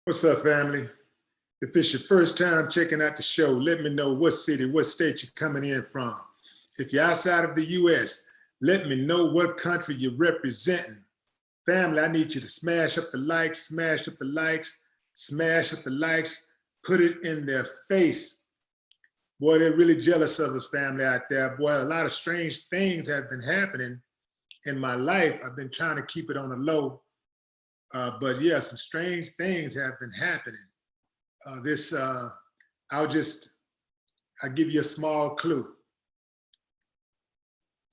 What's up, family? If it's your first time checking out the show, let me know what city, what state you're coming in from. If you're outside of the US, let me know what country you're representing. Family, I need you to smash up the likes, smash up the likes, smash up the likes, put it in their face. Boy, they're really jealous of us, family, out there. Boy, a lot of strange things have been happening in my life. I've been trying to keep it on the low. But yeah, some strange things have been happening. I'll give you a small clue.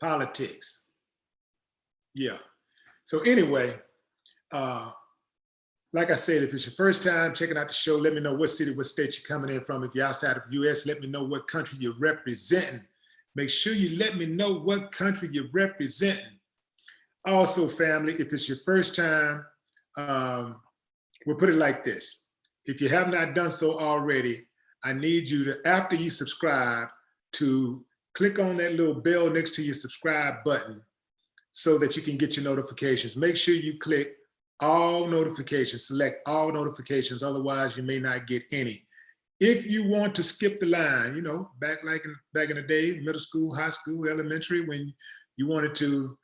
Politics. Yeah. So anyway, like I said, if it's your first time checking out the show, let me know what city, what state you're coming in from. If you're outside of the US, let me know what country you're representing. Make sure you let me know what country you're representing. Also, family, if it's your first time, we'll put it like this. If you have not done so already, I need you to, after you subscribe, to click on that little bell next to your subscribe button so that you can get your notifications. Make sure you click all notifications, select all notifications, otherwise you may not get any. If you want to skip the line, you know, back in the day, middle school, high school, elementary, when you wanted to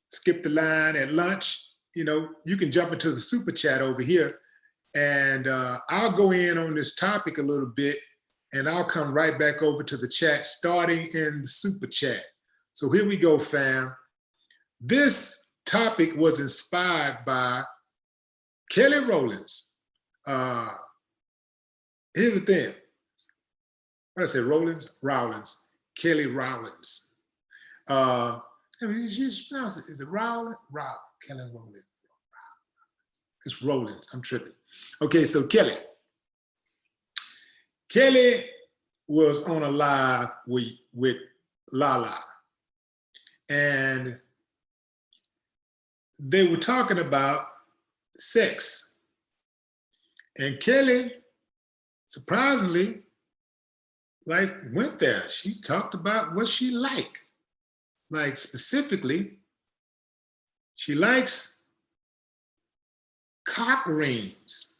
skip the line at lunch, you know, you can jump into the super chat over here, and I'll go in on this topic a little bit, and I'll come right back over to the chat, starting in the super chat. So here we go, fam. This topic was inspired by Kelly Rowlands. Here's the thing. What did I say, Rowlands? Rowlands. Kelly Rowlands. I mean, you pronounce it. Is it Rowland? Kelly Rowlands. It's Rowlands. I'm tripping. Okay, so Kelly. Kelly was on a live with Lala, and they were talking about sex. And Kelly, surprisingly, went there. She talked about what she liked. Like specifically, she likes cock rings.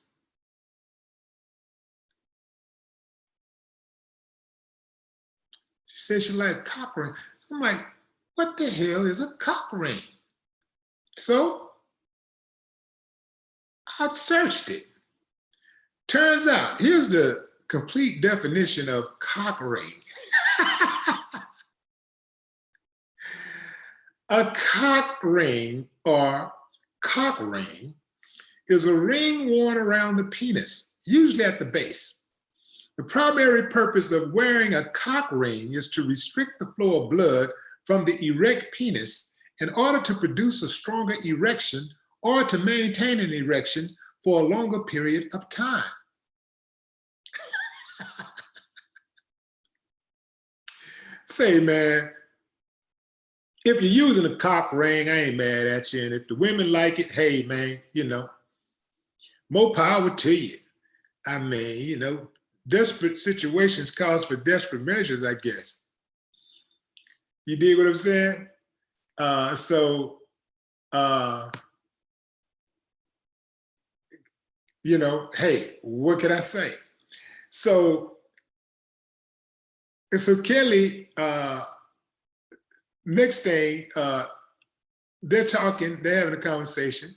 She said she liked cock rings. I'm like, what the hell is a cock ring? So I searched it. Turns out, here's the complete definition of cock ring. A cock ring, or cock ring, is a ring worn around the penis, usually at the base. The primary purpose of wearing a cock ring is to restrict the flow of blood from the erect penis in order to produce a stronger erection or to maintain an erection for a longer period of time. Say, man, if you're using a cock ring, I ain't mad at you. And if the women like it, hey, man, you know, more power to you. I mean, you know, desperate situations calls for desperate measures, I guess. You dig what I'm saying? You know, hey, what can I say? So Kelly, next thing, they're talking, they're having a conversation,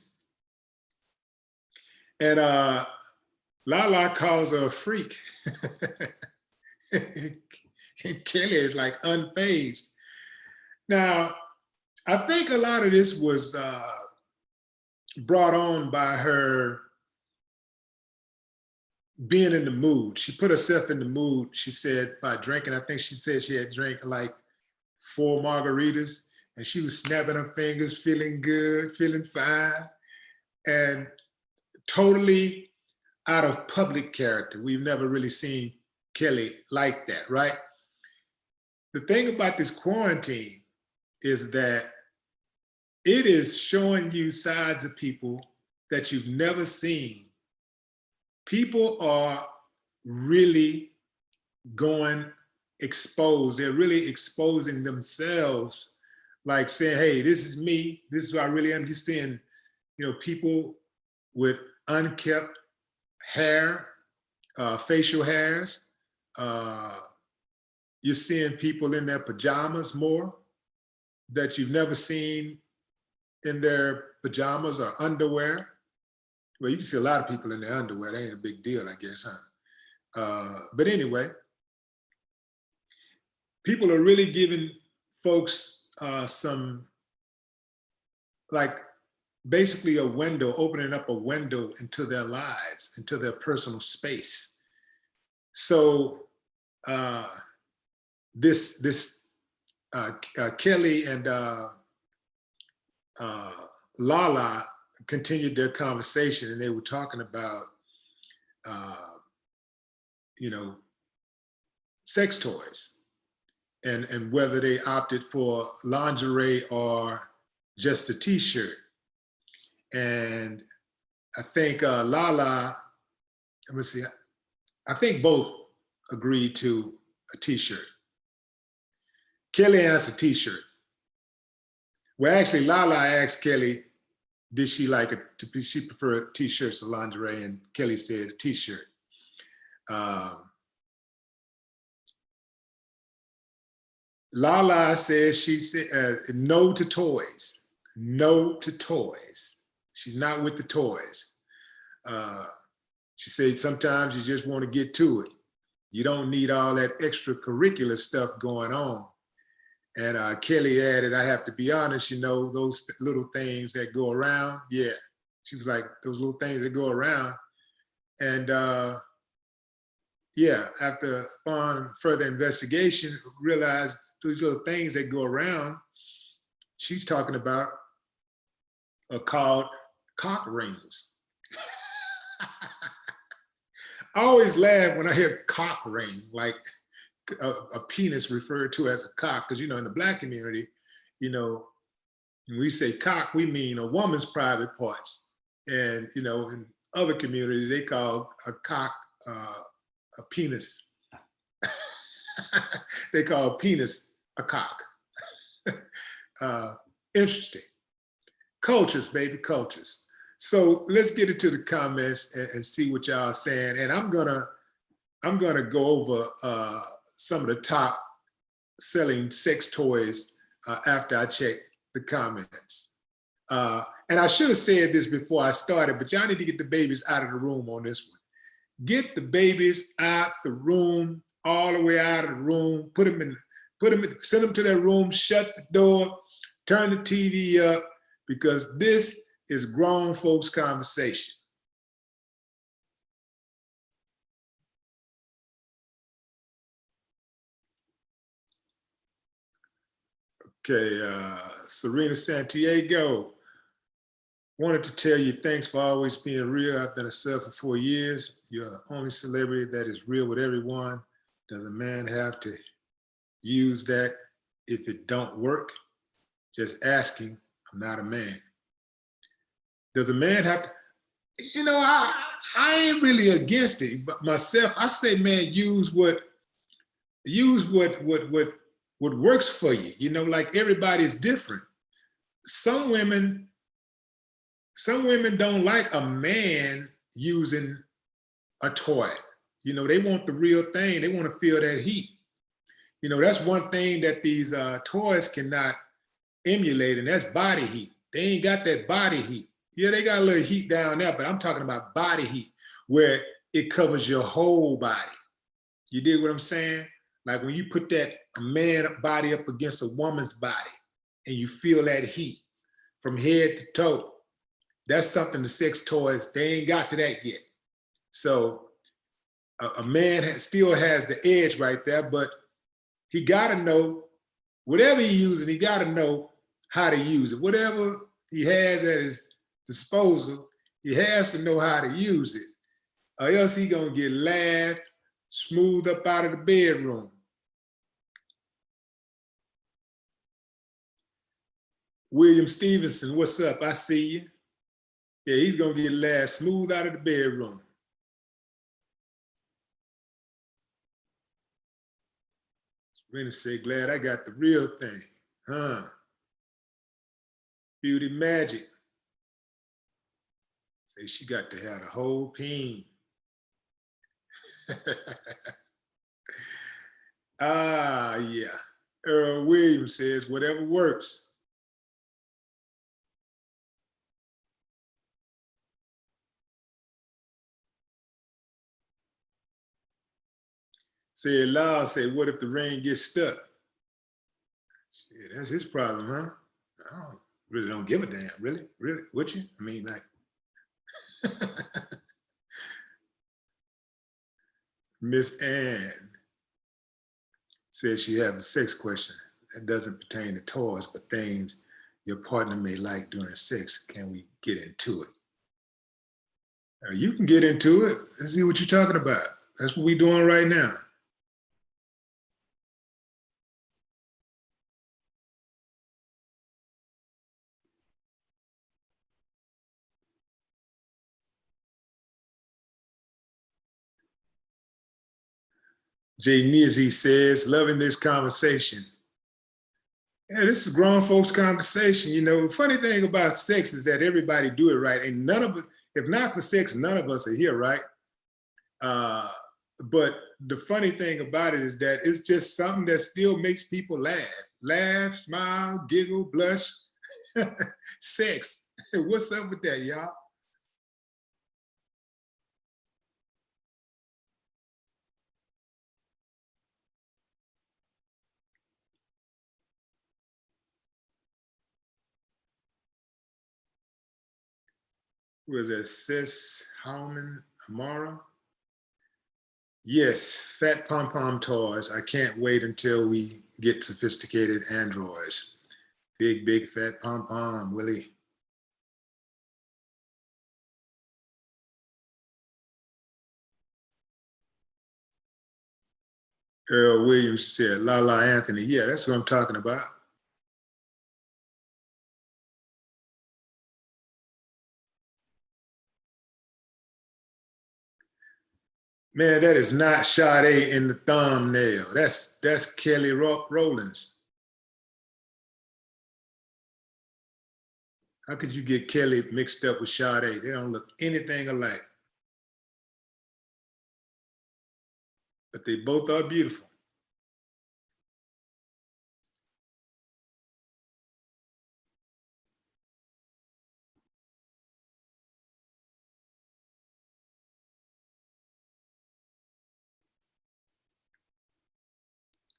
and Lala calls her a freak. And Kelly is like unfazed. Now, I think a lot of this was brought on by her being in the mood. She put herself in the mood, she said, by drinking. I think she said she had drank like 4 margaritas, and she was snapping her fingers, feeling good, feeling fine, and totally out of public character. We've never really seen Kelly like that, right? The thing about this quarantine is that it is showing you sides of people that you've never seen. People are really going exposed. They're really exposing themselves, like saying, hey, this is me. This is who I really am. You're seeing, you know, people with unkept hair, facial hairs. You're seeing people in their pajamas more that you've never seen in their pajamas or underwear. Well, you can see a lot of people in their underwear. That ain't a big deal, I guess, huh? But anyway, people are really giving folks some, like, basically a window, opening up a window into their lives, into their personal space. So Kelly and Lala continued their conversation, and they were talking about, you know, sex toys and whether they opted for lingerie or just a t-shirt. And I think Lala, let me see, I think both agreed to a t-shirt. Kelly asked a t-shirt. Well, actually, Lala asked Kelly, did she like it? She preferred t-shirts or lingerie, and Kelly said a t-shirt. Lala says she said no to toys. No to toys. She's not with the toys. She said sometimes you just want to get to it. You don't need all that extracurricular stuff going on. And Kelly added, I have to be honest, you know, those little things that go around. Yeah, she was like, those little things that go around. And yeah, upon further investigation, realized those little things that go around, she's talking about are called cock rings. I always laugh when I hear cock ring, like a penis referred to as a cock, because, you know, in the Black community, you know, when we say cock, we mean a woman's private parts. And, you know, in other communities, they call a cock a penis. They call a penis a cock. Interesting. Cultures, baby, cultures. So let's get into the comments and see what y'all are saying. And I'm gonna go over some of the top selling sex toys after I check the comments. And I should have said this before I started, but y'all need to get the babies out of the room on this one. Get the babies out the room, all the way out of the room. Send them to their room, shut the door, turn the TV up, because this is grown folks' conversation. Okay, Serena Santiago, wanted to tell you thanks for always being real. I've been a sub for 4 years. You're the only celebrity that is real with everyone. Does a man have to use that if it don't work? Just asking, I'm not a man. Does a man have to, you know, I ain't really against it, but myself, I say, man, use what works for you. You know, like, everybody's different. Some women don't like a man using a toy. You know, they want the real thing. They want to feel that heat. You know, that's one thing that these toys cannot emulate, and that's body heat. They ain't got that body heat. Yeah, they got a little heat down there, but I'm talking about body heat, where it covers your whole body. You dig what I'm saying? Like when you put that man body up against a woman's body and you feel that heat from head to toe, that's something the sex toys, they ain't got to that yet. So a man still has the edge right there, but he gotta know, whatever he's using, he gotta know how to use it. Whatever he has at his disposal, he has to know how to use it, or else he gonna get laughed, smoothed up out of the bedroom. William Stevenson, what's up? I see you. Yeah, he's gonna get laughed smooth out of the bedroom. Rena said, glad I got the real thing, huh? Beauty Magic say she got to have the whole peen. Yeah. Earl Williams says, whatever works. Say it loud, say, what if the rain gets stuck? Shit, that's his problem, huh? I really don't give a damn, really? Really? Would you? I mean, like, Miss Ann says she has a sex question that doesn't pertain to toys, but things your partner may like during sex. Can we get into it? You can get into it. Let's see what you're talking about. That's what we're doing right now. Jay Nizzy says, loving this conversation. Yeah, this is grown folks conversation. You know, the funny thing about sex is that everybody do it right. And none of us, if not for sex, none of us are here, right? But the funny thing about it is that it's just something that still makes people laugh, smile, giggle, blush. Sex. What's up with that, y'all? Was that Sis Howman Amara? Yes, fat pom-pom toys. I can't wait until we get sophisticated androids. Big, big fat pom-pom, Willie. Earl Williams said, La La Anthony. Yeah, that's what I'm talking about. Man, that is not Sade in the thumbnail. That's Kelly Rowlands. How could you get Kelly mixed up with Sade? They don't look anything alike. But they both are beautiful.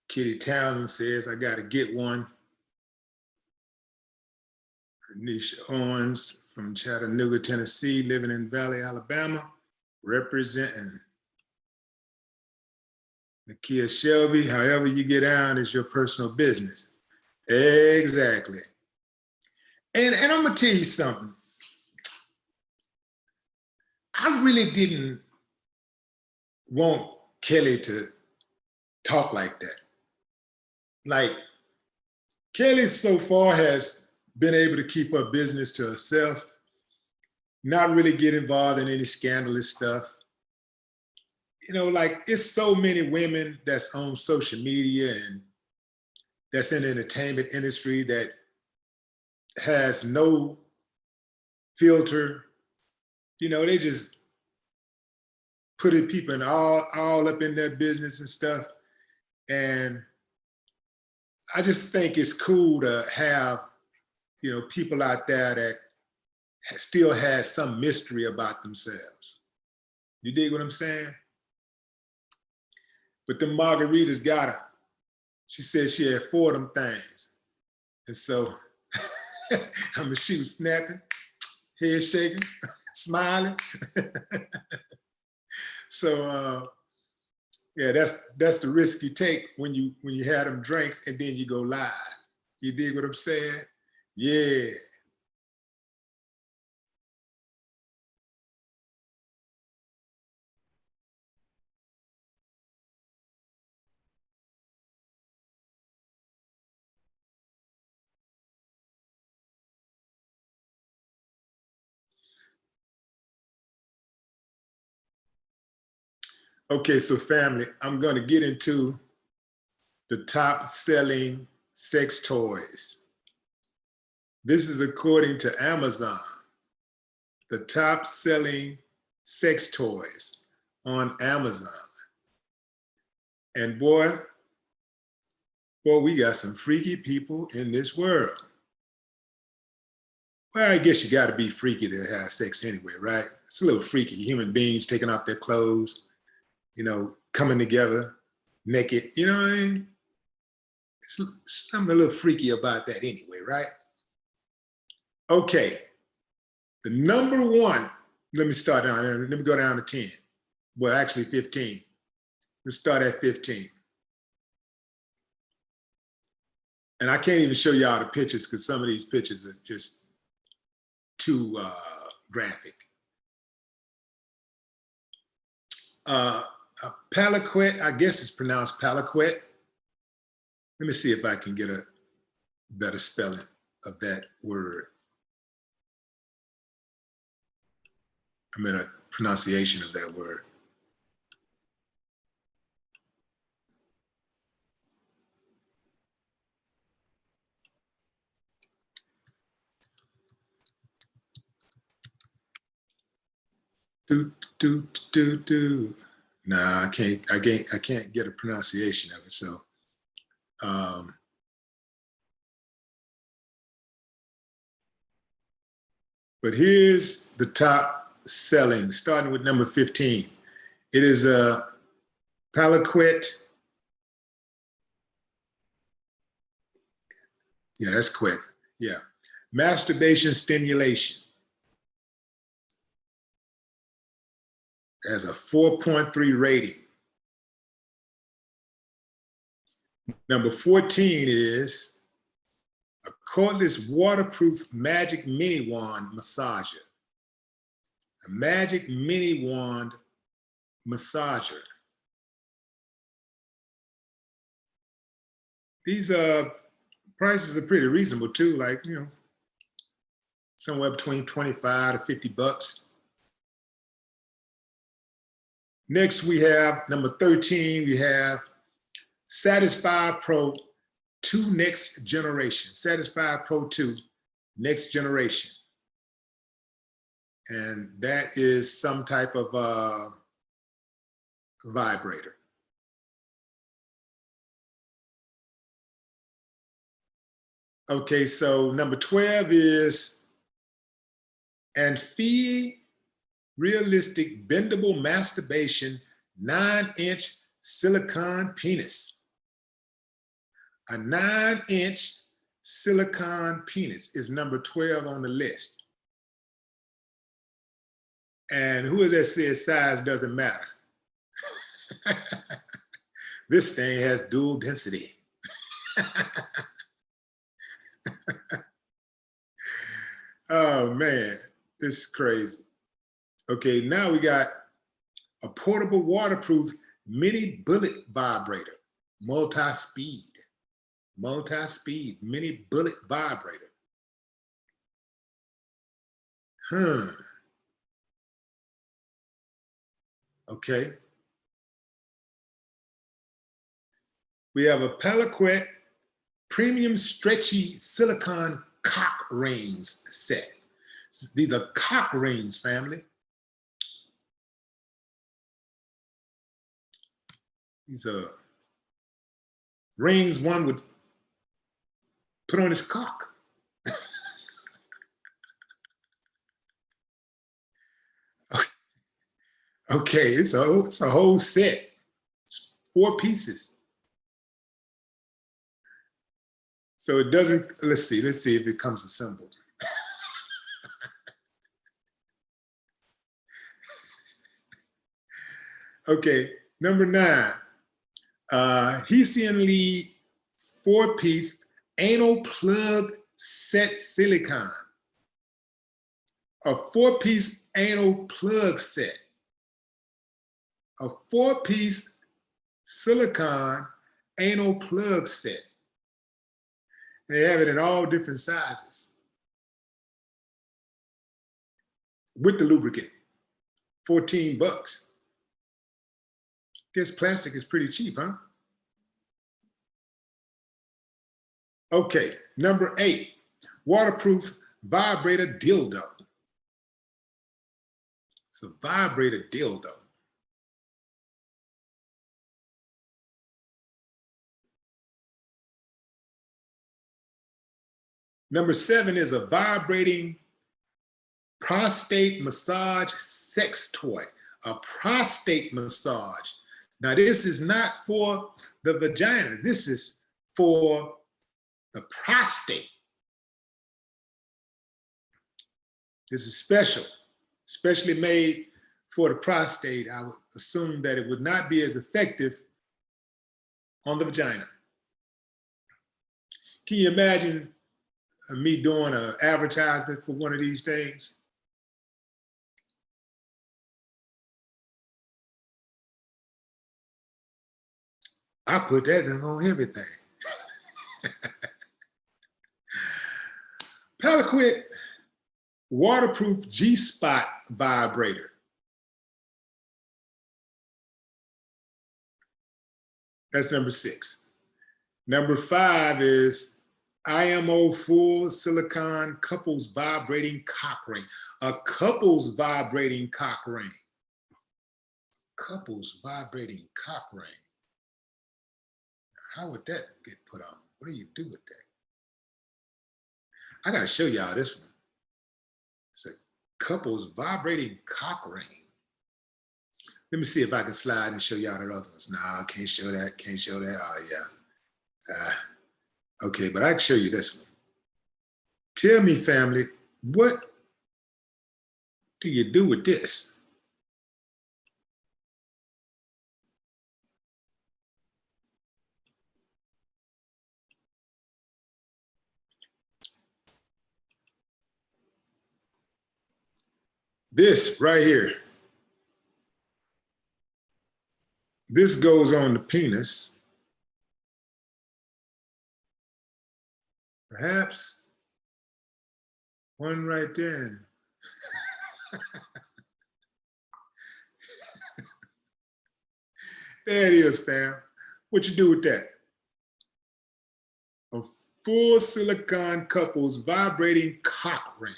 Kitty Townsend says, I got to get one. Nisha Owens from Chattanooga, Tennessee, living in Valley, Alabama, representing. Nakia Shelby, however you get out is your personal business. Exactly. And I'm going to tell you something. I really didn't want Kelly to talk like that. Like, Kelly so far has been able to keep her business to herself, not really get involved in any scandalous stuff. You know, like, it's so many women that's on social media and that's in the entertainment industry that has no filter. You know, they just putting people in all up in their business and stuff. And I just think it's cool to have, you know, people out there that still has some mystery about themselves. You dig what I'm saying? But the margaritas got her. She said she had 4 of them things. And so, I mean, she was snapping, head shaking, smiling. So, yeah, that's the risk you take when you have them drinks and then you go live. You dig what I'm saying? Yeah. Okay, so family, I'm going to get into the top selling sex toys. This is according to Amazon. The top selling sex toys on Amazon. And boy, we got some freaky people in this world. Well, I guess you got to be freaky to have sex anyway, right? It's a little freaky. Human beings taking off their clothes, you know, coming together naked. You know what I mean? It's something a little freaky about that anyway, right? Okay. The number one, let me start down there. Let me go down to 10. Well, actually 15. Let's start at 15. And I can't even show y'all the pictures because some of these pictures are just too graphic. Palaquet, I guess it's pronounced Palaquet. Let me see if I can get a better spelling of that word. I mean, a pronunciation of that word. Nah, I can't get a pronunciation of it. So, but here's the top selling, starting with number 15. It is a Palaquet. Yeah, that's quick. Yeah. Masturbation stimulation. It has a 4.3 rating. Number 14 is a cordless waterproof magic mini wand massager. A magic mini wand massager. These prices are pretty reasonable too, like, you know, somewhere between 25 to 50 bucks. Next, we have number 13, we have Satisfied Pro 2 Next Generation. Satisfied Pro 2 Next Generation. And that is some type of vibrator. Okay, so number 12 is Anfi Realistic Bendable Masturbation 9-inch silicone penis. A 9-inch silicone penis is number 12 on the list. And who is that says size doesn't matter? This thing has dual density. Oh man, this is crazy. Okay, now we got a portable waterproof mini bullet vibrator, multi-speed mini bullet vibrator. Okay. We have a Palaquet premium stretchy silicone cock rings set. These are cock rings, family. These are rings one would put on his cock. Okay, it's a whole set. It's 4 pieces. So it doesn't, let's see if it comes assembled. Okay, number 9, Hessian Lee 4-piece anal plug set silicone. A 4-piece anal plug set. A 4-piece silicone anal plug set. They have it in all different sizes. With the lubricant, 14 bucks. Guess plastic is pretty cheap, huh? Okay, number 8, waterproof vibrator dildo. It's a vibrator dildo. Number 7 is a vibrating prostate massage sex toy. A prostate massage. Now, this is not for the vagina. This is for the prostate. This is special, especially made for the prostate. I would assume that it would not be as effective on the vagina. Can you imagine me doing an advertisement for one of these things? I put that on everything. Peliquit waterproof G-spot vibrator. That's number 6. Number 5 is IMO full silicone couples vibrating cock ring. A couples vibrating cock ring. Couples vibrating cock ring. How would that get put on? What do you do with that? I gotta show y'all this one. It's a couples vibrating cock ring. Let me see if I can slide and show y'all the other ones. Nah, can't show that, can't show that. Oh yeah. Okay, but I can show you this one. Tell me, family, what do you do with this? This right here. This goes on the penis. Perhaps one right there. There it is, fam. What you do with that? A full silicone couples vibrating cock ring.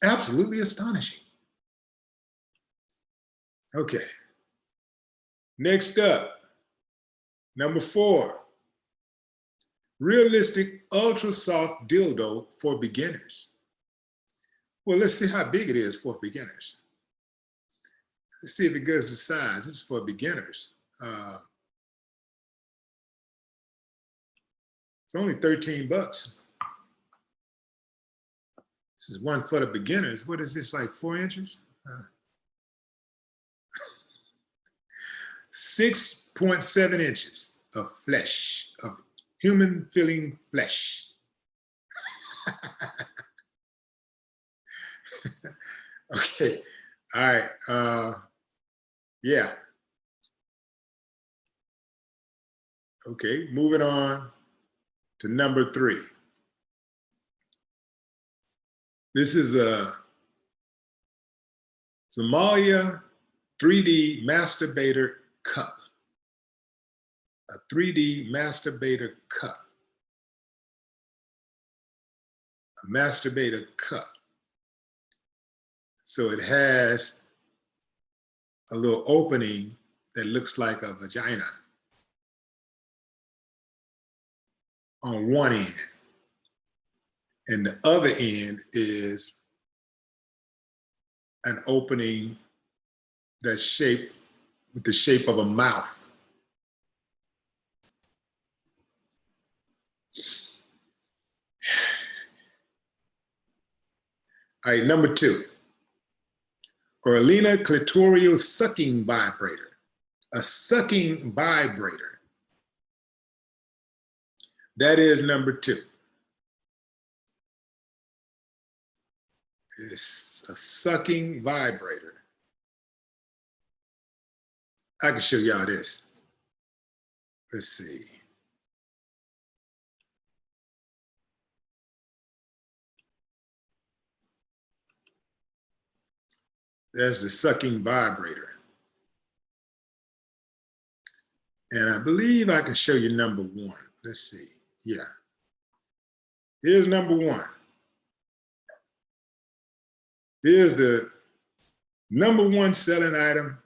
Absolutely astonishing. Okay. Next up, number 4, realistic ultra soft dildo for beginners. Well, let's see how big it is for beginners. Let's see if it goes to size. This is for beginners. It's only 13 bucks. This is one for the beginners. What is this, like 4 inches? 6.7 inches of flesh, of human filling flesh. Okay, all right, yeah. Okay, moving on to number 3. This is a Somalia 3D masturbator cup. A 3D masturbator cup. A masturbator cup. So it has a little opening that looks like a vagina on one end. And the other end is an opening that's shaped with the shape of a mouth. All right, number 2, Orlina clitoral sucking vibrator. A sucking vibrator. That is number 2. It's a sucking vibrator. I can show y'all this. Let's see. There's the sucking vibrator. And I believe I can show you number 1. Let's see. Yeah. Here's number 1. Here's the number 1 selling item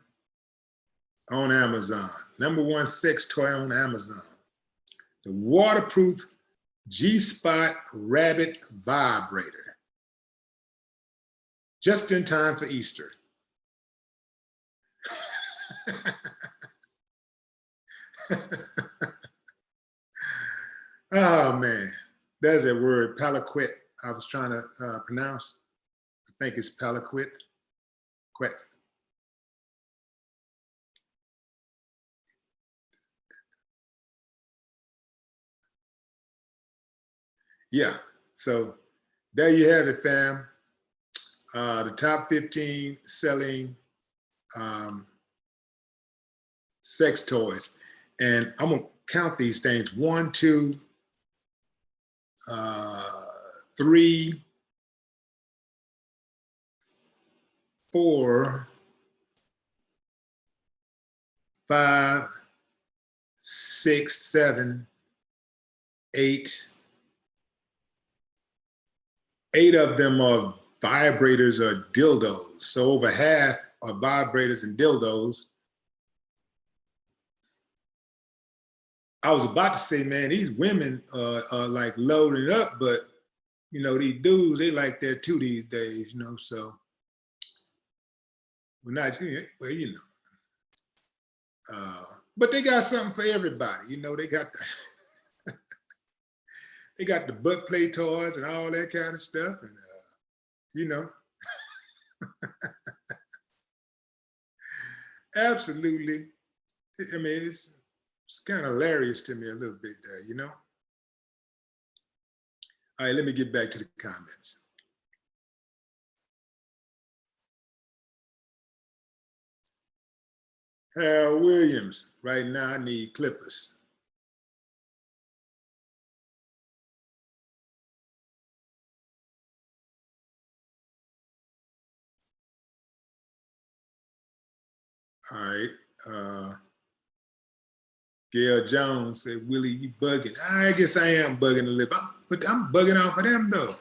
on Amazon. Number 1 sex toy on Amazon. The waterproof G-Spot Rabbit Vibrator. Just in time for Easter. Oh man, there's that word, palaquet, I was trying to pronounce. I think it's palaquet. Quet. Yeah, so there you have it, fam. The top 15 selling sex toys. And I'm gonna count these things: 1, 2, 3, 4, 5, 6, 7, 8. 8 of them are vibrators or dildos. So over half are vibrators and dildos. I was about to say, man, these women are like loading up, but you know, these dudes, they like that too these days, you know, so we're not, well, you know. But they got something for everybody, you know, they got the, they got the butt play toys and all that kind of stuff, and you know. Absolutely. I mean, it's kind of hilarious to me a little bit there, you know. All right, let me get back to the comments. Harold Williams, right now I need clippers. All right. Gail Jones said, Willie, you bugging. I guess I am bugging a little, but I'm bugging off of them though.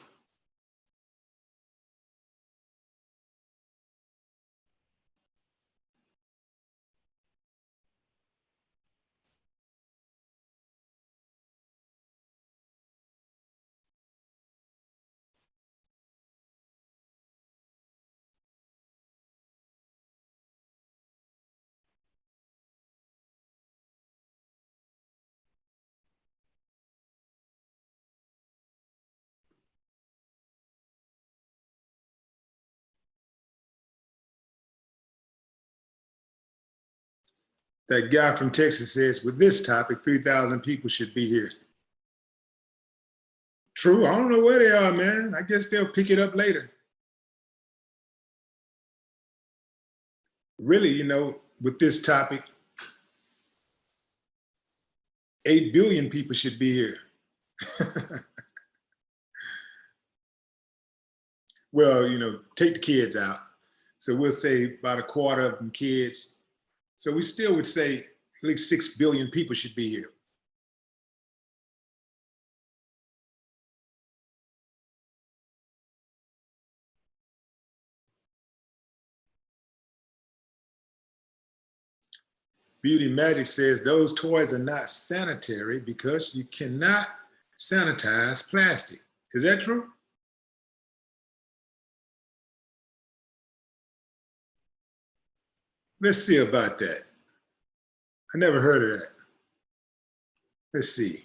That guy from Texas says, with this topic, 3,000 people should be here. True, I don't know where they are, man. I guess they'll pick it up later. Really, you know, with this topic, 8 billion people should be here. Well, you know, take the kids out. So we'll say about a quarter of them kids. So we still would say at least 6 billion people should be here. Beauty Magic says those toys are not sanitary because you cannot sanitize plastic. Is that true? Let's see about that. I never heard of that. Let's see.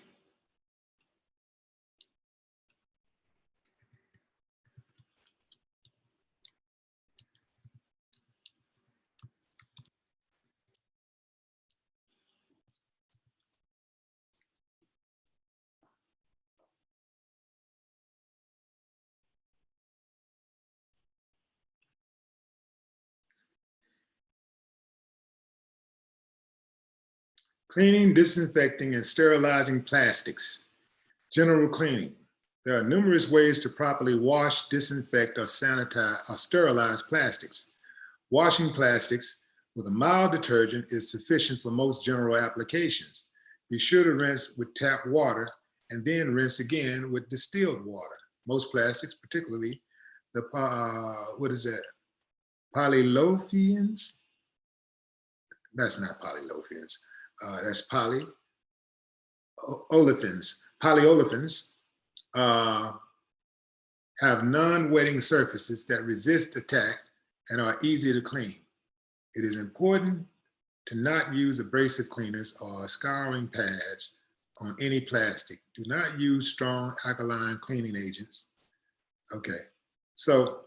Cleaning, disinfecting, and sterilizing plastics. General cleaning. There are numerous ways to properly wash, disinfect, or sanitize or sterilize plastics. Washing plastics with a mild detergent is sufficient for most general applications. Be sure to rinse with tap water and then rinse again with distilled water. Most plastics, particularly the, what is that? Polyolefins? That's not polyolefins. That's polyolefins. polyolefins have non-wetting surfaces that resist attack and are easy to clean. It is important to not use abrasive cleaners or scouring pads on any plastic. Do not use strong alkaline cleaning agents. Okay, so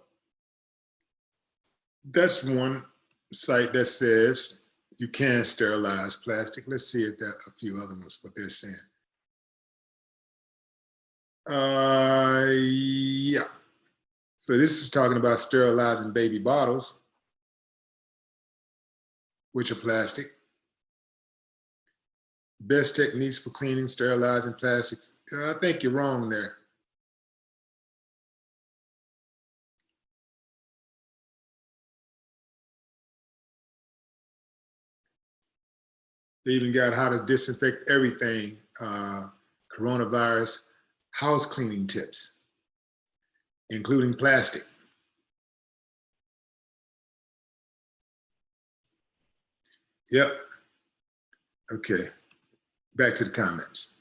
that's one site that says you can sterilize plastic. Let's see if there are a few other ones, what they're saying. Yeah. So this is talking about sterilizing baby bottles, which are plastic. Best techniques for cleaning, sterilizing plastics. I think you're wrong there. They even got how to disinfect everything, coronavirus house cleaning tips, including plastic. Yep. Okay, back to the comments.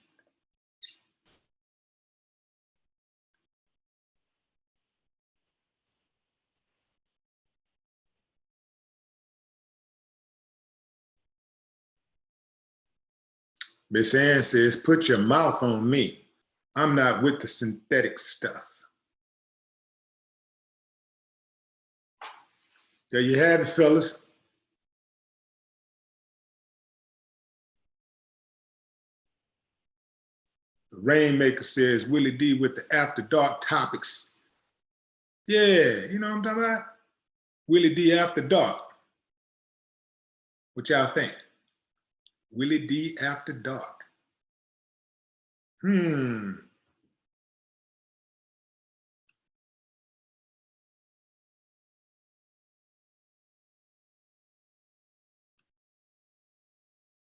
Miss Ann says, put your mouth on me. I'm not with the synthetic stuff. There you have it, fellas. The Rainmaker says, Willie D with the After Dark topics. Yeah, you know what I'm talking about? Willie D After Dark. What y'all think? Willie D After Dark.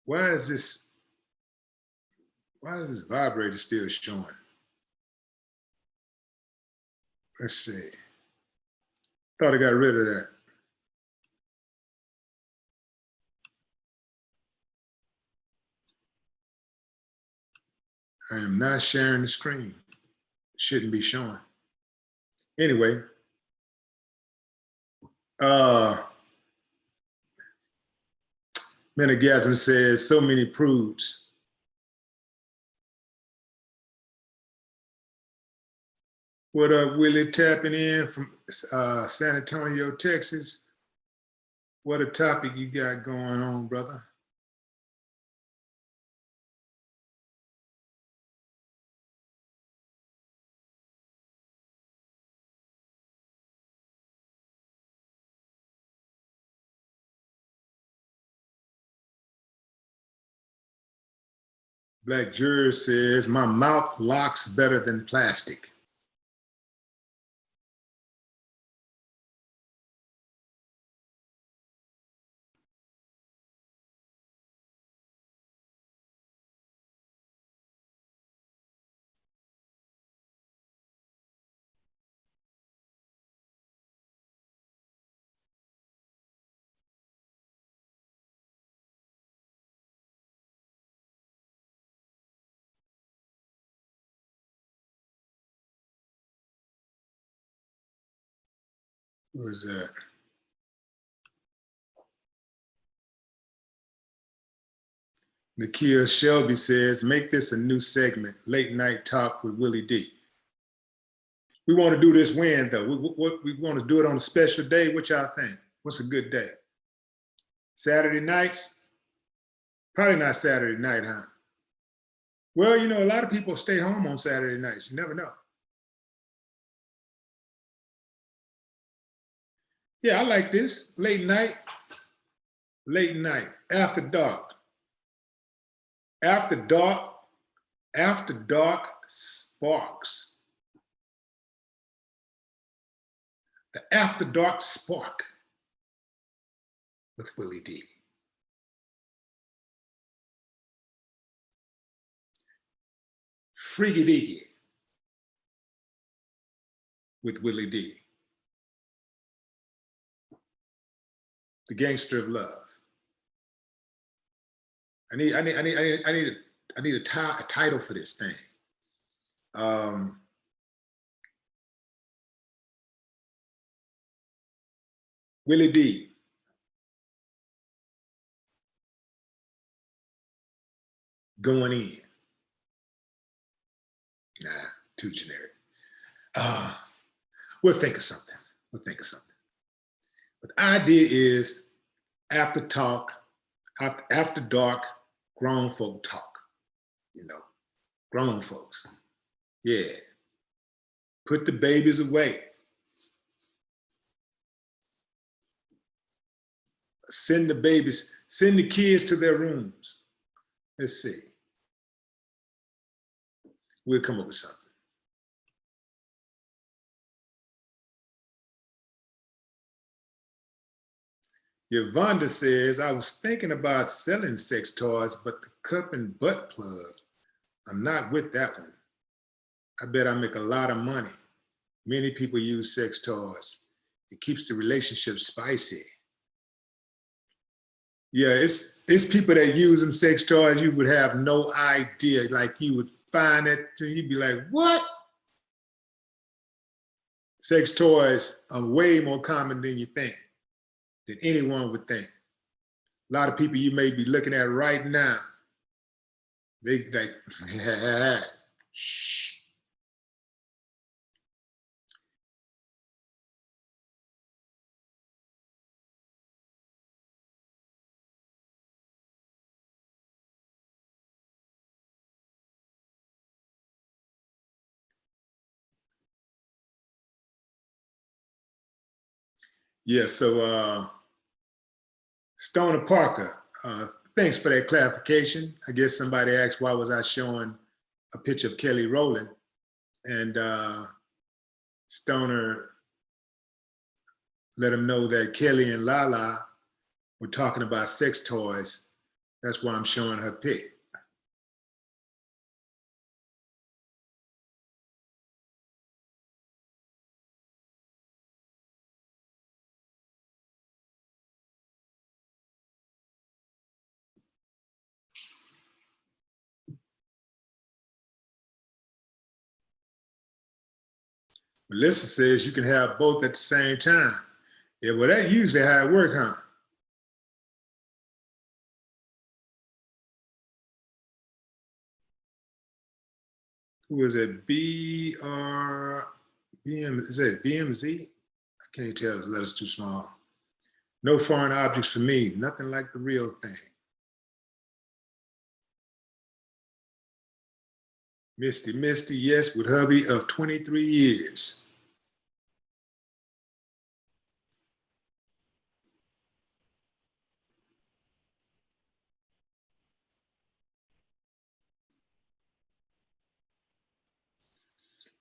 Why is this vibrator still showing? Let's see. Thought I got rid of that. I am not sharing the screen. It shouldn't be showing. Anyway, Menegasm says, so many prudes. What up, Willie, tapping in from San Antonio, Texas? What a topic you got going on, brother. Black Juror says, my mouth locks better than plastic. What was that? Nakia Shelby says, make this a new segment, Late Night Talk with Willie D. We want to do this when, though? We want to do it on a special day. What y'all think? What's a good day? Saturday nights? Probably not Saturday night, huh? Well, you know, a lot of people stay home on Saturday nights. You never know. Yeah, I like this. Late night, after dark. After dark sparks. The After Dark Spark with Willie D. Freaky Deaky with Willie D. The Gangster of Love. I need a title for this thing. Willie D. Going in. Nah, too generic. We'll think of something. We'll think of something. But the idea is after dark, grown folk talk, you know, grown folks. Yeah. Put the babies away. Send the kids to their rooms. Let's see. We'll come up with something. Yvonne says, I was thinking about selling sex toys, but the cup and butt plug, I'm not with that one. I bet I make a lot of money. Many people use sex toys. It keeps the relationship spicy. Yeah, it's people that use them sex toys, you would have no idea. Like you would find it, you'd be like, what? Sex toys are way more common than you think, than anyone would think. A lot of people you may be looking at right now, they like, shh. Yeah, so Stoner Parker, thanks for that clarification. I guess somebody asked why was I showing a picture of Kelly Rowland, and Stoner let him know that Kelly and Lala were talking about sex toys. That's why I'm showing her pic. Melissa says you can have both at the same time. Yeah, well, that's usually how it works, huh? Who is it? Is that BMZ? I can't tell, the letter's too small. No foreign objects for me, nothing like the real thing. Misty, yes, with hubby of 23 years.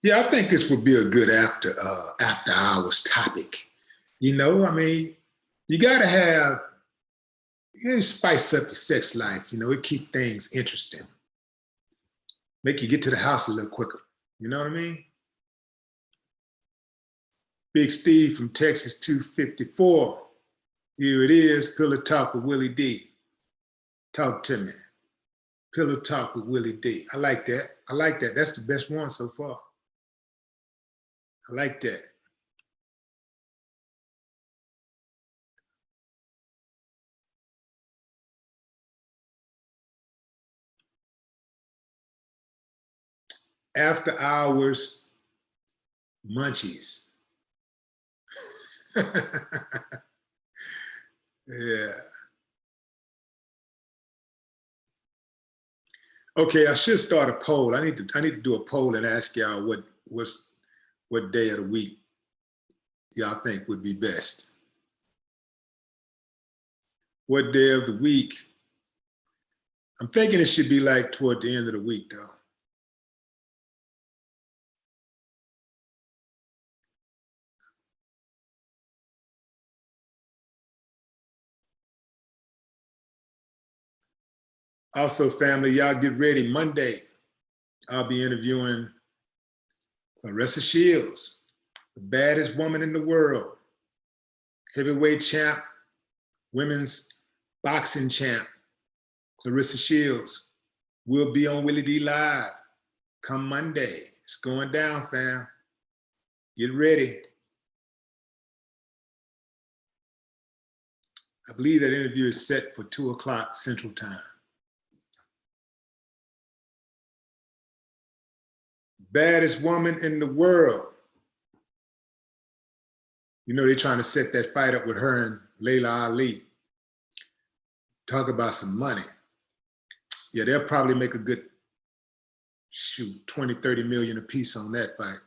Yeah, I think this would be a good after hours topic. You know, I mean, you gotta spice up your sex life, you know, it keep things interesting. Make you get to the house a little quicker. You know what I mean? Big Steve from Texas 254. Here it is, Pillow Talk with Willie D. Talk to me. Pillow Talk with Willie D. I like that. I like that. That's the best one so far. I like that. After hours munchies. Yeah. Okay, I should start a poll. I need to do a poll and ask y'all what day of the week y'all think would be best. What day of the week? I'm thinking it should be like toward the end of the week though. Also, family, y'all get ready. Monday, I'll be interviewing Clarissa Shields, the baddest woman in the world, heavyweight champ, women's boxing champ, Clarissa Shields, will be on WillieDLive come Monday. It's going down, fam. Get ready. I believe that interview is set for 2 o'clock Central Time. Baddest woman in the world. You know, they're trying to set that fight up with her and Layla Ali. Talk about some money. Yeah, they'll probably make a good, 20, 30 million a piece on that fight.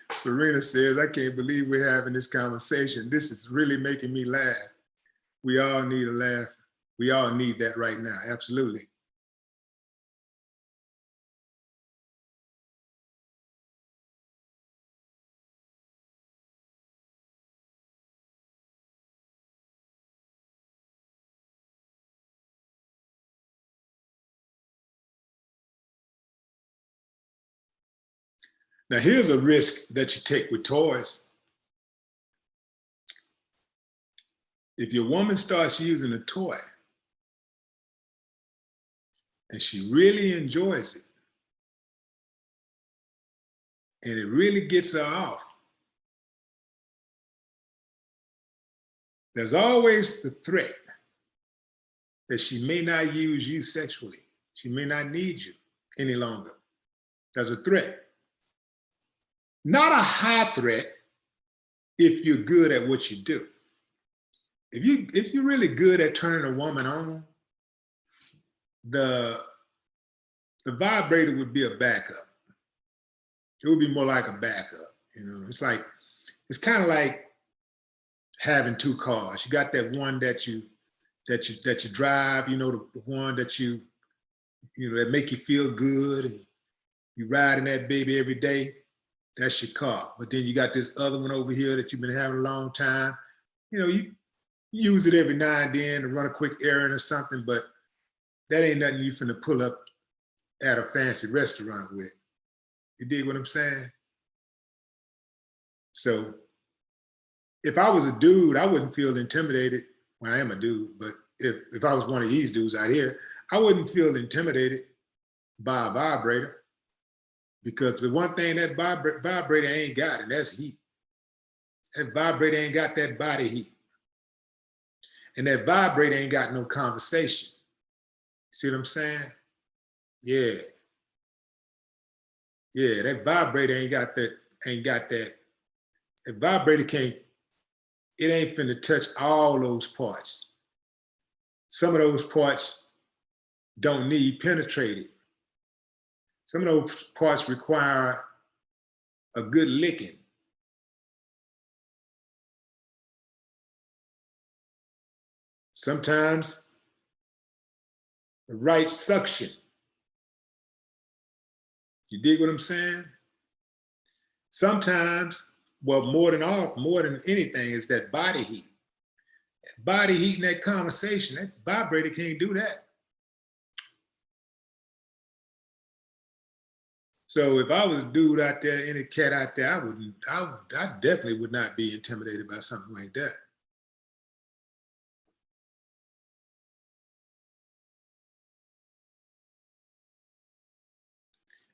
Serena says, I can't believe we're having this conversation. This is really making me laugh. We all need a laugh. We all need that right now. Absolutely. Now, here's a risk that you take with toys. If your woman starts using a toy and she really enjoys it, and it really gets her off, there's always the threat that she may not use you sexually. She may not need you any longer. There's a threat. Not a high threat if you're good at what you do. If you're really good at turning a woman on, the vibrator would be a backup. It would be more like a backup. You know, it's kind of like having 2 cars. You got that one that you drive, you know, the one that that make you feel good, and you ride in that baby every day. That's your car. But then you got this other one over here that you've been having a long time. You know, you use it every now and then to run a quick errand or something, but that ain't nothing you finna pull up at a fancy restaurant with. You dig what I'm saying? So if I was a dude, I wouldn't feel intimidated. Well, I am a dude, but if I was one of these dudes out here, I wouldn't feel intimidated by a vibrator, because the one thing that vibrator ain't got, and that's heat. That vibrator ain't got that body heat. And that vibrator ain't got no conversation. See what I'm saying? Yeah. Yeah, that vibrator ain't got that. That vibrator it ain't finna touch all those parts. Some of those parts don't need penetrated. Some of those parts require a good licking. Sometimes the right suction. You dig what I'm saying? Sometimes, well, more than anything is that body heat. That body heat and that conversation, that vibrator can't do that. So if I was a dude out there, any cat out there, I definitely would not be intimidated by something like that.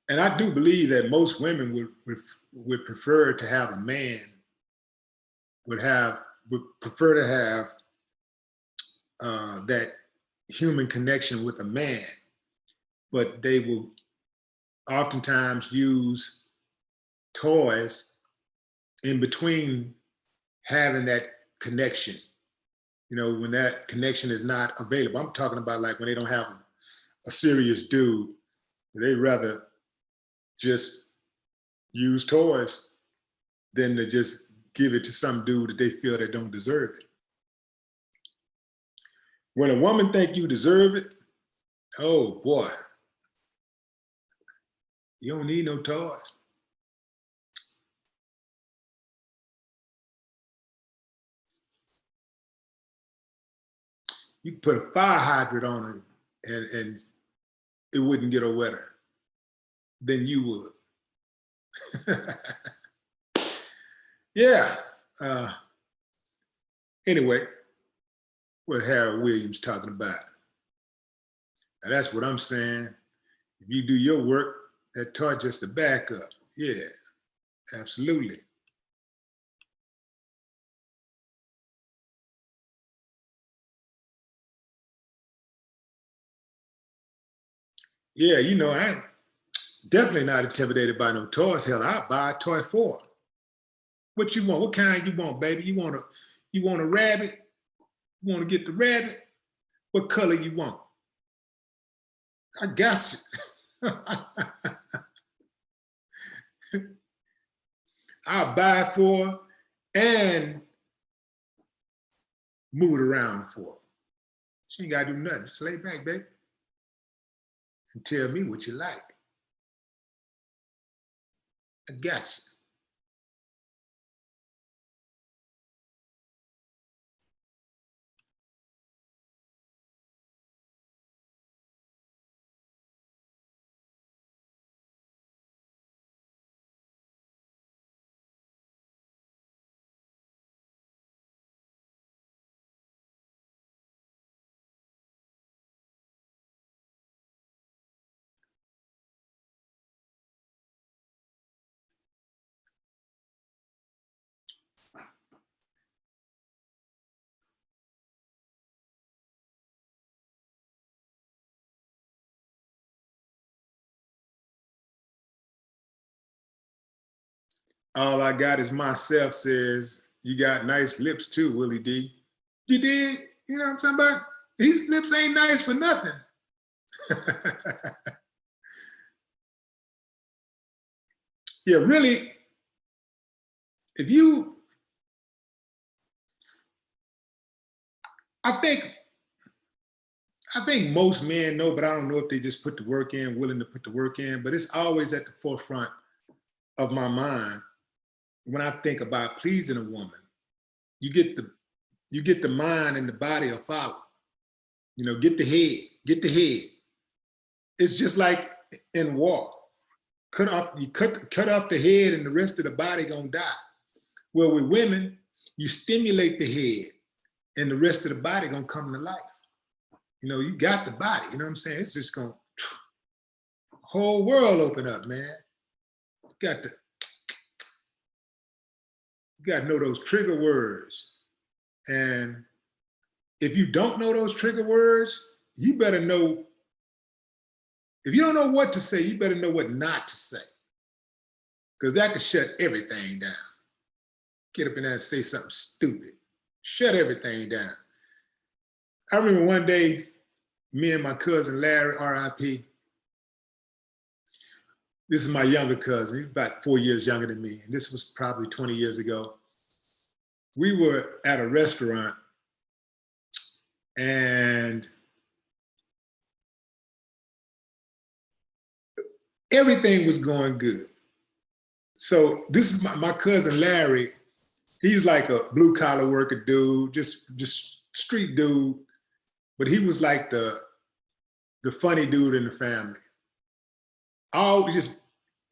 And I do believe that most women would prefer to have a man, would prefer to have that human connection with a man, but they will oftentimes use toys in between having that connection. You know, when that connection is not available. I'm talking about like when they don't have a serious dude, they rather just use toys than to just give it to some dude that they feel that don't deserve it. When a woman think you deserve it, oh boy, you don't need no toys. You could put a fire hydrant on it and it wouldn't get a wetter than you would. Yeah. Anyway, what Harold Williams talking about. Now that's what I'm saying. If you do your work, that taught just the backup. Yeah, absolutely. Yeah, you know, I ain't definitely not intimidated by no toys. Hell, I'll buy a toy for her. What you want? What kind you want, baby? You want a rabbit? You want to get the rabbit? What color you want? I got you. I'll buy it for her and move it around for her. She ain't got to do nothing. Just lay back, baby, and tell me what you like. I got you. All I got is myself says, you got nice lips too, Willie D. You did? You know what I'm talking about? These lips ain't nice for nothing. Yeah, really, if you, I think most men know, but I don't know if they just put the work in, willing to put the work in, but it's always at the forefront of my mind when I think about pleasing a woman. You get the mind and the body will follow. You know, get the head. It's just like in war. Cut off the head and the rest of the body gonna die. Well, with women, you stimulate the head and the rest of the body gonna come to life. You know, you got the body, you know what I'm saying? It's just gonna, whole world open up, man. You got to know those trigger words. And if you don't know those trigger words, you better know, if you don't know what to say, you better know what not to say. Because that could shut everything down. Get up in there and say something stupid. Shut everything down. I remember one day, me and my cousin Larry, RIP, this is my younger cousin, he's about 4 years younger than me, and this was probably 20 years ago. We were at a restaurant and everything was going good. So this is my cousin Larry. He's like a blue collar worker dude, just street dude, but he was like the funny dude in the family.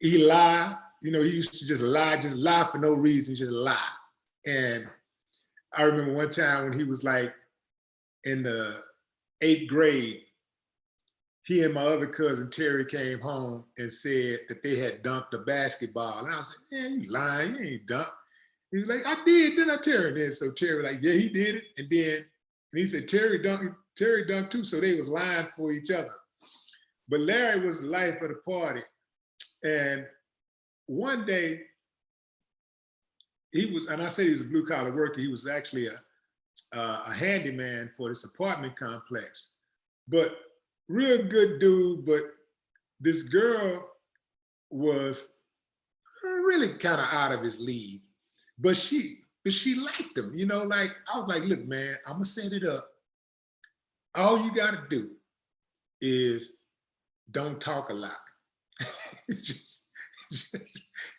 He lied, you know, he used to just lie for no reason, just lie. And I remember one time when he was like in the 8th grade, he and my other cousin Terry came home and said that they had dunked a basketball. And I was like, man, you lying, you ain't dunked. He was like, I did, didn't I, Terry? And then so Terry was like, yeah, he did it. And he said, Terry dunked too. So they was lying for each other. But Larry was the life of the party. And one day, and I say he was a blue collar worker, he was actually a handyman for this apartment complex. But real good dude, but this girl was really kind of out of his league. But she liked him, you know, like, I was like, look, man, I'm gonna set it up. All you gotta do is don't talk a lot.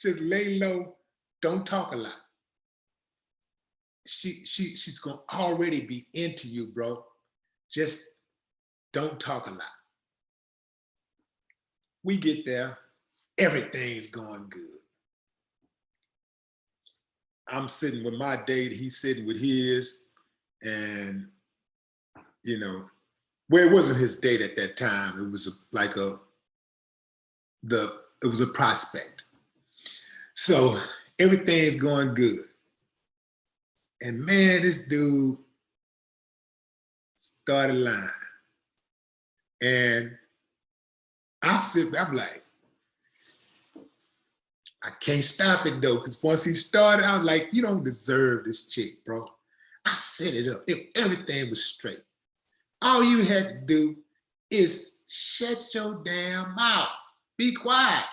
just lay low, don't talk a lot. She's gonna already be into you, bro. Just don't talk a lot. We get there, everything's going good. I'm sitting with my date, he's sitting with his, and you know, well, it wasn't his date at that time. It was it was a prospect. So everything's going good. And man, this dude started lying. And I'm like, I can't stop it though, because once he started, I was like, you don't deserve this chick, bro. I set it up. If everything was straight, all you had to do is shut your damn mouth. Be quiet.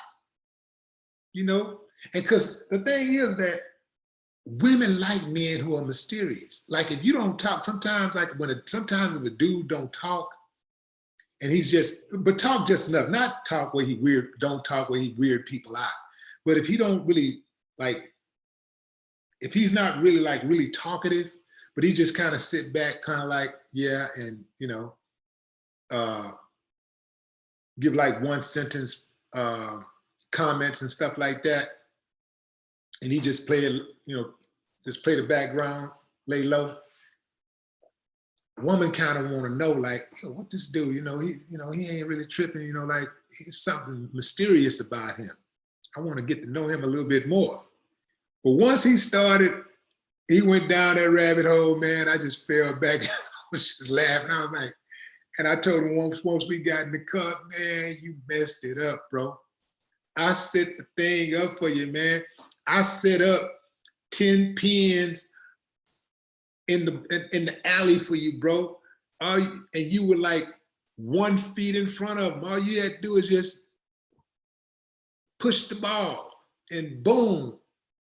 You know? And because the thing is that women like men who are mysterious. Like if you don't talk, sometimes sometimes if a dude don't talk, and he's just, but talk just enough, not talk where don't talk where he weird people out. But if he don't really if he's not really really talkative, but he just kind of sit back, kind of like, yeah, and give like one sentence comments and stuff like that. And he just play it, just play the background, lay low. Woman kind of want to know, like, what this dude, he ain't really tripping, like it's something mysterious about him. I want to get to know him a little bit more. But once he went down that rabbit hole, man, I just fell back. I was just laughing. I was like, and I told him once we got in the car, man, you messed it up, bro. I set the thing up for you, man. I set up 10 pins in the alley for you, bro. And you were like 1 feet in front of them. All you had to do is just push the ball and boom,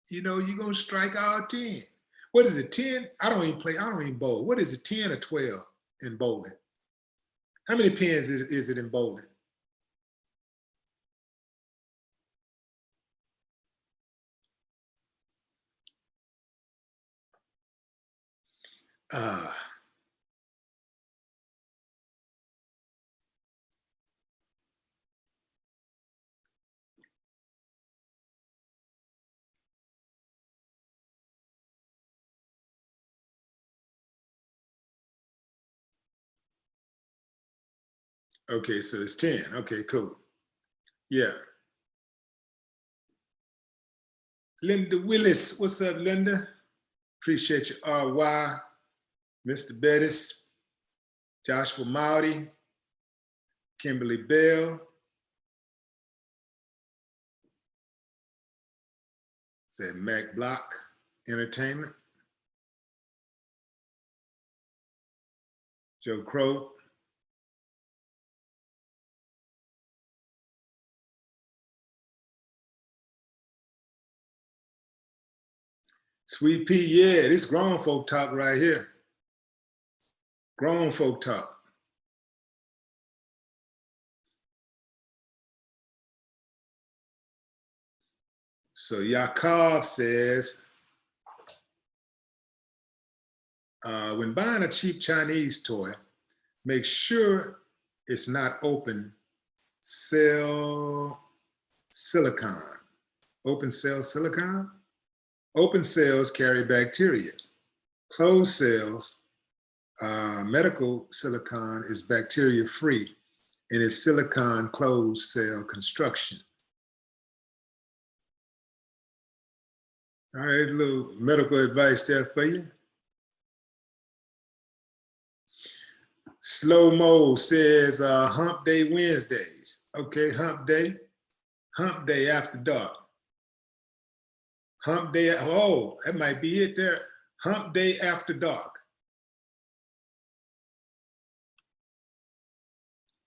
you're gonna strike all 10. What is it, 10? I don't even bowl. What is it, 10 or 12 in bowling? How many pins is it in bowling? Okay, so it's 10. Okay, cool. Yeah. Linda Willis, what's up, Linda? Appreciate you, RY, Mr. Bettis, Joshua Mowdy, Kimberly Bell. Said Mac Block Entertainment. Joe Crow. Sweet Pea, yeah, this grown folk talk right here. Grown folk talk. So Yakov says, when buying a cheap Chinese toy, make sure it's not open cell silicon. Open cell silicon? Open cells carry bacteria. Closed cells, medical silicon is bacteria free and is silicon closed cell construction. All right, a little medical advice there for you. Slow Mo says hump day Wednesdays. Okay, hump day after dark. Hump day, oh, that might be it there. Hump day after dark.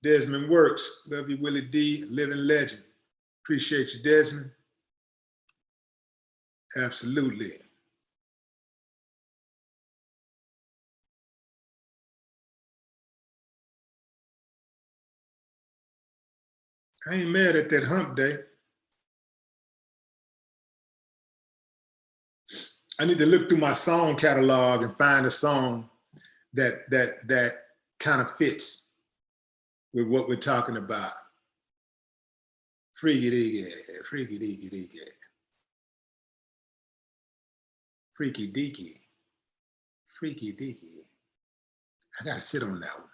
Desmond Works, love you, Willie D, living legend. Appreciate you, Desmond. Absolutely. I ain't mad at that hump day. I need to look through my song catalog and find a song that kind of fits with what we're talking about. Freaky deaky, freaky deaky deaky. Freaky deaky, freaky deaky. I gotta sit on that one.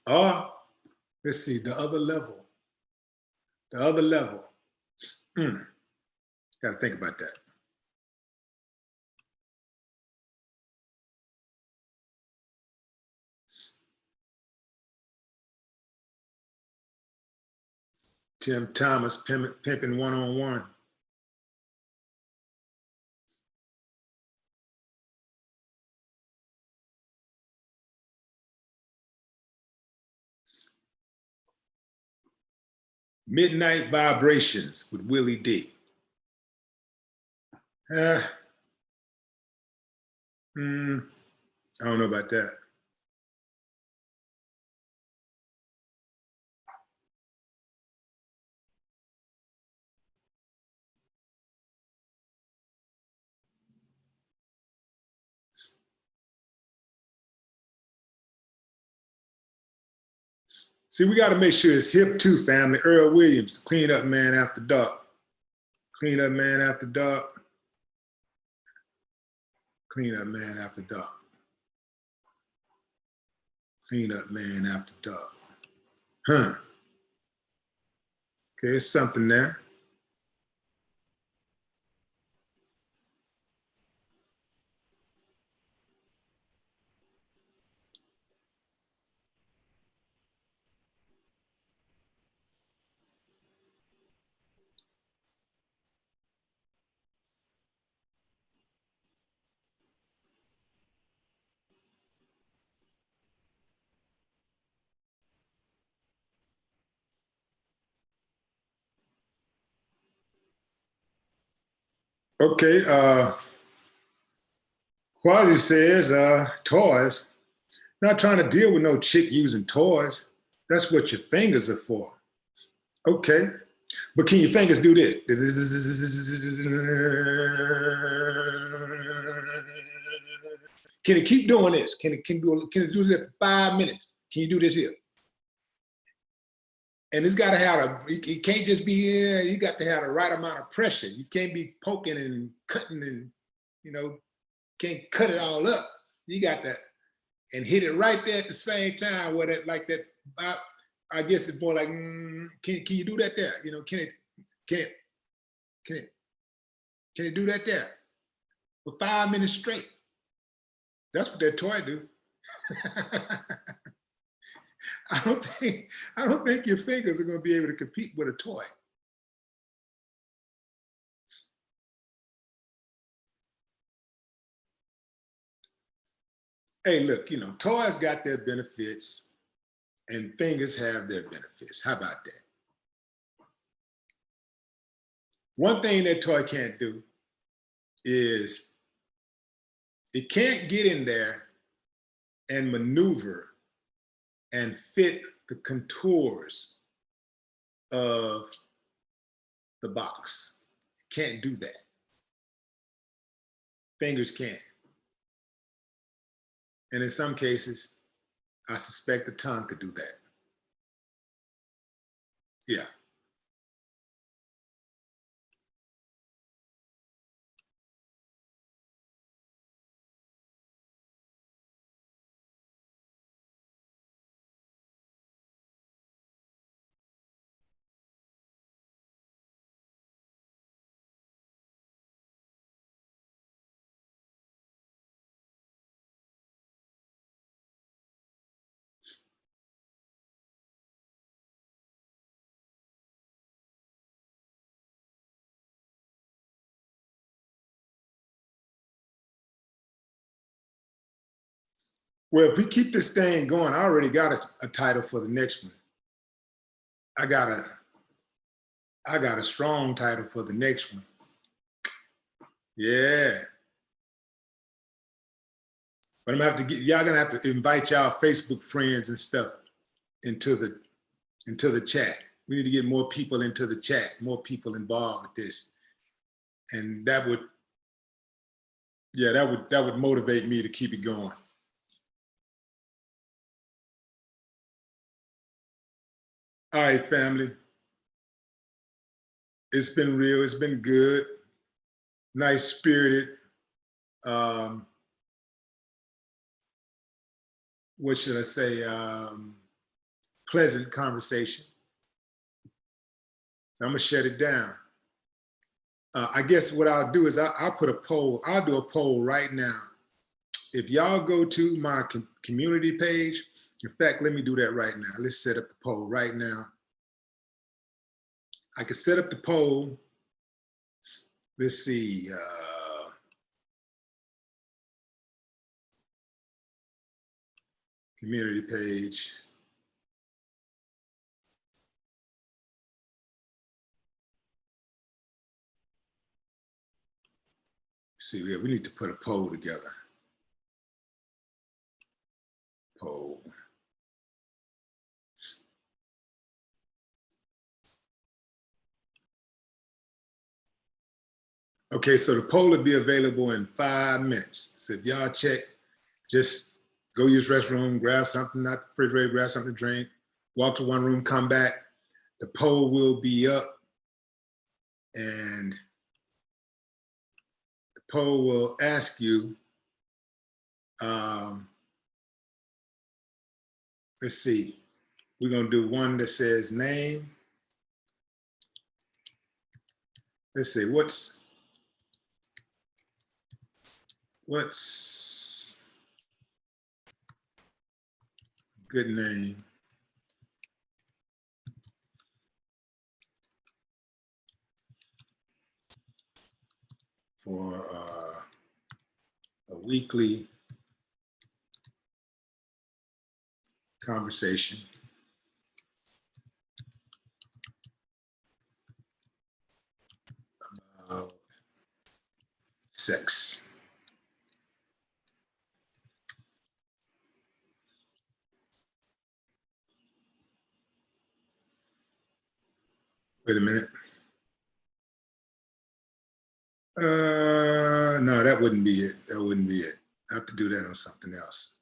Or, let's see, the other level. The other level. Gotta think about that. Tim Thomas, pimping one-on-one. Midnight Vibrations with Willie D. I don't know about that. See, we got to make sure it's hip too, family. Earl Williams, the Clean Up Man After Dark. Clean Up Man After Dark. Clean Up Man After Dark. Clean Up Man After Dark. Huh. Okay, there's something there. Okay, Quasi says, toys. Not trying to deal with no chick using toys. That's what your fingers are for. Okay, but can your fingers do this? Can it keep doing this? Can it do this for 5 minutes? Can you do this here? And it's got to have it can't just be, you got to have the right amount of pressure. You can't be poking and cutting and, can't cut it all up. You got to, and hit it right there at the same time with it, like that. I guess it's more like, can you do that there? Can it do that there for 5 minutes straight? That's what that toy do. I don't think your fingers are going to be able to compete with a toy. Hey, look, toys got their benefits and fingers have their benefits. How about that? One thing that toy can't do is it can't get in there and maneuver and fit the contours of the box. It can't do that. Fingers can. And in some cases, I suspect the tongue could do that. Yeah. Well, if we keep this thing going, I already got a title for the next one. I got a strong title for the next one. Yeah. But I'm gonna have to y'all gonna have to invite y'all Facebook friends and stuff into the chat. We need to get more people into the chat, more people involved with this. And that would Yeah, that would motivate me to keep it going. All right, family. It's been real. It's been good. Nice spirited. What should I say? Pleasant conversation. So I'm gonna shut it down. I guess what I'll do is I'll put a poll. I'll do a poll right now. If y'all go to my community page, in fact, let me do that right now. Let's set up the poll right now. I can set up the poll. Let's see. Community page. See, yeah, we need to put a poll together. Poll. Okay, so the poll will be available in 5 minutes. So if y'all check, just go use the restroom, grab something out the refrigerator, grab something to drink, walk to one room, come back. The poll will be up, and the poll will ask you, let's see, we're gonna do one that says name. Let's see, what's good name for a weekly conversation about sex. Wait a minute. No, that wouldn't be it. That wouldn't be it. I have to do that on something else.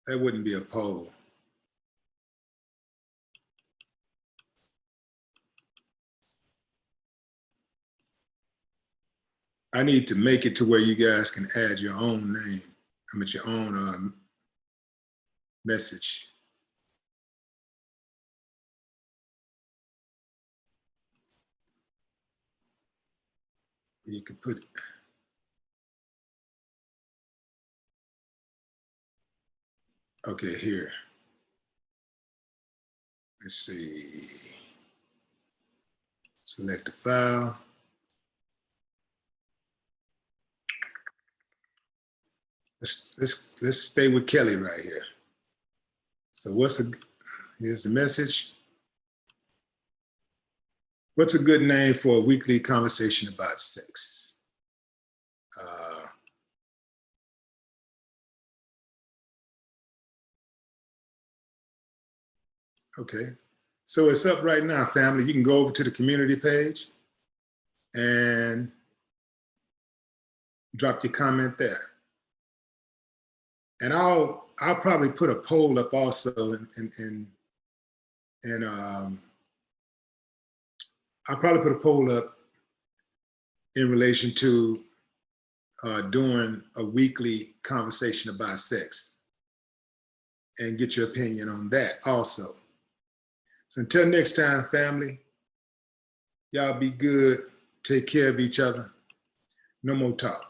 That wouldn't be a poll. I need to make it to where you guys can add your own name. I mean, your own message. You could put, okay, here. Let's see. Select the file. Let's stay with Kelly right here. So here's the message. What's a good name for a weekly conversation about sex? Okay, so it's up right now, family. You can go over to the community page and drop your comment there. And I'll probably put a poll up also, and I'll probably put a poll up in relation to doing a weekly conversation about sex, and get your opinion on that also. So until next time, family, y'all be good. Take care of each other. No more talk.